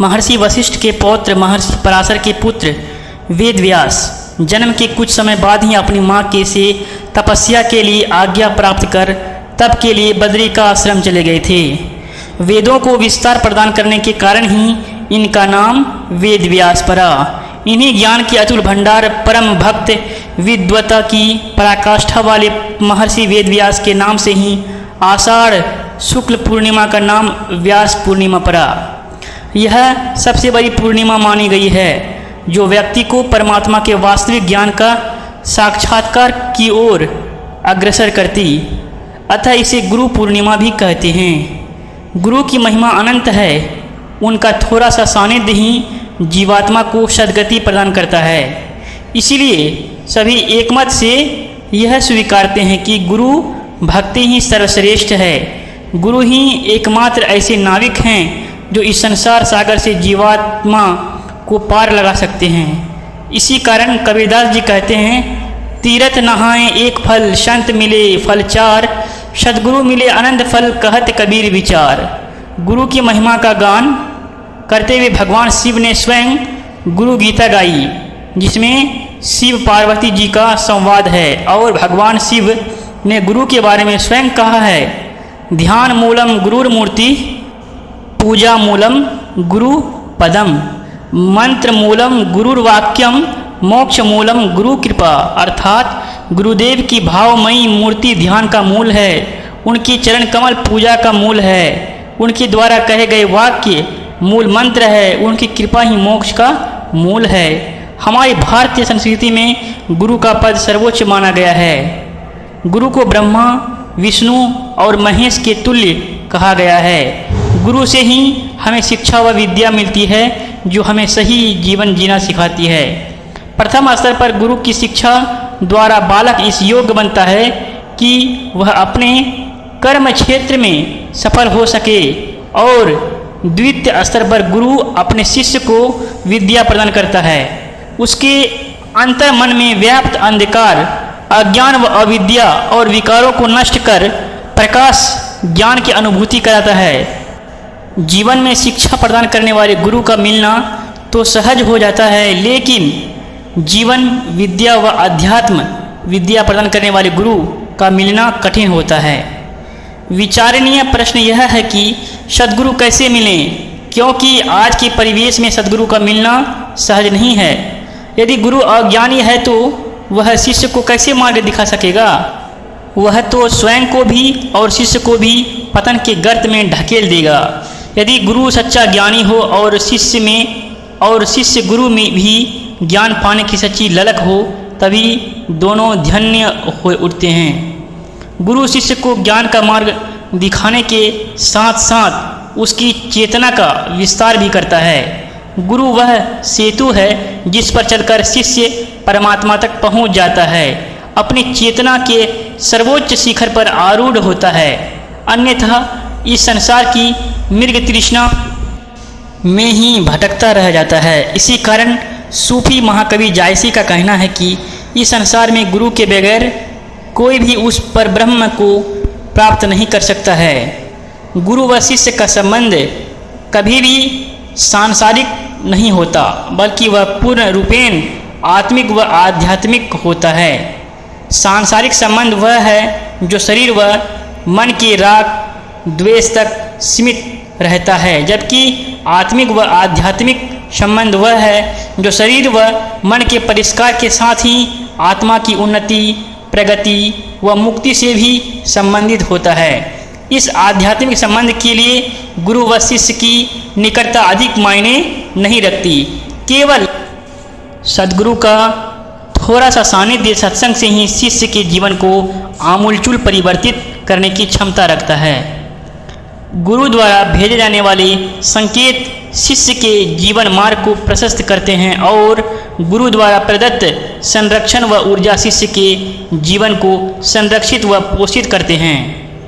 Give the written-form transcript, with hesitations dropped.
महर्षि वशिष्ठ के पौत्र महर्षि पराशर के पुत्र वेद व्यास जन्म के कुछ समय बाद ही अपनी माँ के से तपस्या के लिए आज्ञा प्राप्त कर तप के लिए बद्री का आश्रम चले गए थे। वेदों को विस्तार प्रदान करने के कारण ही इनका नाम वेद व्यास पड़ा। इन्हीं ज्ञान के अतुल भंडार परम भक्त विद्वता की पराकाष्ठा वाले महर्षि वेद व्यास के नाम से ही आषाढ़ शुक्ल पूर्णिमा का नाम व्यास पूर्णिमा पड़ा। यह सबसे बड़ी पूर्णिमा मानी गई है जो व्यक्ति को परमात्मा के वास्तविक ज्ञान का साक्षात्कार की ओर अग्रसर करती, अतः इसे गुरु पूर्णिमा भी कहते हैं। गुरु की महिमा अनंत है। उनका थोड़ा सा सानिध्य ही जीवात्मा को सद्गति प्रदान करता है। इसीलिए सभी एकमत से यह स्वीकारते हैं कि गुरु भक्ति ही सर्वश्रेष्ठ है। गुरु ही एकमात्र ऐसे नाविक हैं जो इस संसार सागर से जीवात्मा को पार लगा सकते हैं। इसी कारण कबीरदास जी कहते हैं, तीरथ नहाए एक फल, संत मिले फल चार, सद्गुरु मिले अनंत फल, कहत कबीर विचार। गुरु की महिमा का गान करते हुए भगवान शिव ने स्वयं गुरु गीता गाई, जिसमें शिव पार्वती जी का संवाद है। और भगवान शिव ने गुरु के बारे में स्वयं कहा है, ध्यान मूलम गुरुर मूर्ति, पूजा मूलम गुरु पदम, मंत्र मूलम गुरुर वाक्यम, मोक्ष मूलम गुरु कृपा। अर्थात गुरुदेव की भावमयी मूर्ति ध्यान का मूल है, उनकी चरण कमल पूजा का मूल है, उनके द्वारा कहे गए वाक्य मूल मंत्र है, उनकी कृपा ही मोक्ष का मूल है। हमारी भारतीय संस्कृति में गुरु का पद सर्वोच्च माना गया है। गुरु को ब्रह्मा विष्णु और महेश के तुल्य कहा गया है। गुरु से ही हमें शिक्षा व विद्या मिलती है जो हमें सही जीवन जीना सिखाती है। प्रथम स्तर पर गुरु की शिक्षा द्वारा बालक इस योग्य बनता है कि वह अपने कर्म क्षेत्र में सफल हो सके, और द्वितीय स्तर पर गुरु अपने शिष्य को विद्या प्रदान करता है। उसके अंतर मन में व्याप्त अंधकार, अज्ञान व अविद्या और विकारों को नष्ट कर प्रकाश ज्ञान की अनुभूति कराता है। जीवन में शिक्षा प्रदान करने वाले गुरु का मिलना तो सहज हो जाता है, लेकिन जीवन विद्या व अध्यात्म विद्या प्रदान करने वाले गुरु का मिलना कठिन होता है। विचारणीय प्रश्न यह है कि सद्गुरु कैसे मिलें, क्योंकि आज के परिवेश में सद्गुरु का मिलना सहज नहीं है। यदि गुरु अज्ञानी है तो वह शिष्य को कैसे मार्ग दिखा सकेगा? वह तो स्वयं को भी और शिष्य को भी पतन के गर्त में ढकेल देगा। यदि गुरु सच्चा ज्ञानी हो और शिष्य गुरु में भी ज्ञान पाने की सच्ची ललक हो, तभी दोनों धन्य हो उठते हैं। गुरु शिष्य को ज्ञान का मार्ग दिखाने के साथ साथ उसकी चेतना का विस्तार भी करता है। गुरु वह सेतु है जिस पर चलकर शिष्य परमात्मा तक पहुंच जाता है, अपनी चेतना के सर्वोच्च शिखर पर आरूढ़ होता है। अन्यथा इस संसार की मृग तृष्णा में ही भटकता रह जाता है। इसी कारण सूफी महाकवि जायसी का कहना है कि इस संसार में गुरु के बगैर कोई भी उस पर ब्रह्म को प्राप्त नहीं कर सकता है। गुरु व शिष्य का संबंध कभी भी सांसारिक नहीं होता, बल्कि वह पूर्ण रूपेण आत्मिक व आध्यात्मिक होता है। सांसारिक संबंध वह है जो शरीर व मन के राग द्वेष तक सीमित रहता है, जबकि आत्मिक व आध्यात्मिक संबंध वह है जो शरीर व मन के परिष्कार के साथ ही आत्मा की उन्नति, प्रगति व मुक्ति से भी संबंधित होता है। इस आध्यात्मिक संबंध के लिए गुरु व शिष्य की निकटता अधिक मायने नहीं रखती। केवल सद्गुरु का थोड़ा सा सानिध्य सत्संग से ही शिष्य के जीवन को आमूलचूल परिवर्तित करने की क्षमता रखता है। गुरु द्वारा भेजे जाने वाले संकेत शिष्य के जीवन मार्ग को प्रशस्त करते हैं, और गुरु द्वारा प्रदत्त संरक्षण व ऊर्जा शिष्य के जीवन को संरक्षित व पोषित करते हैं।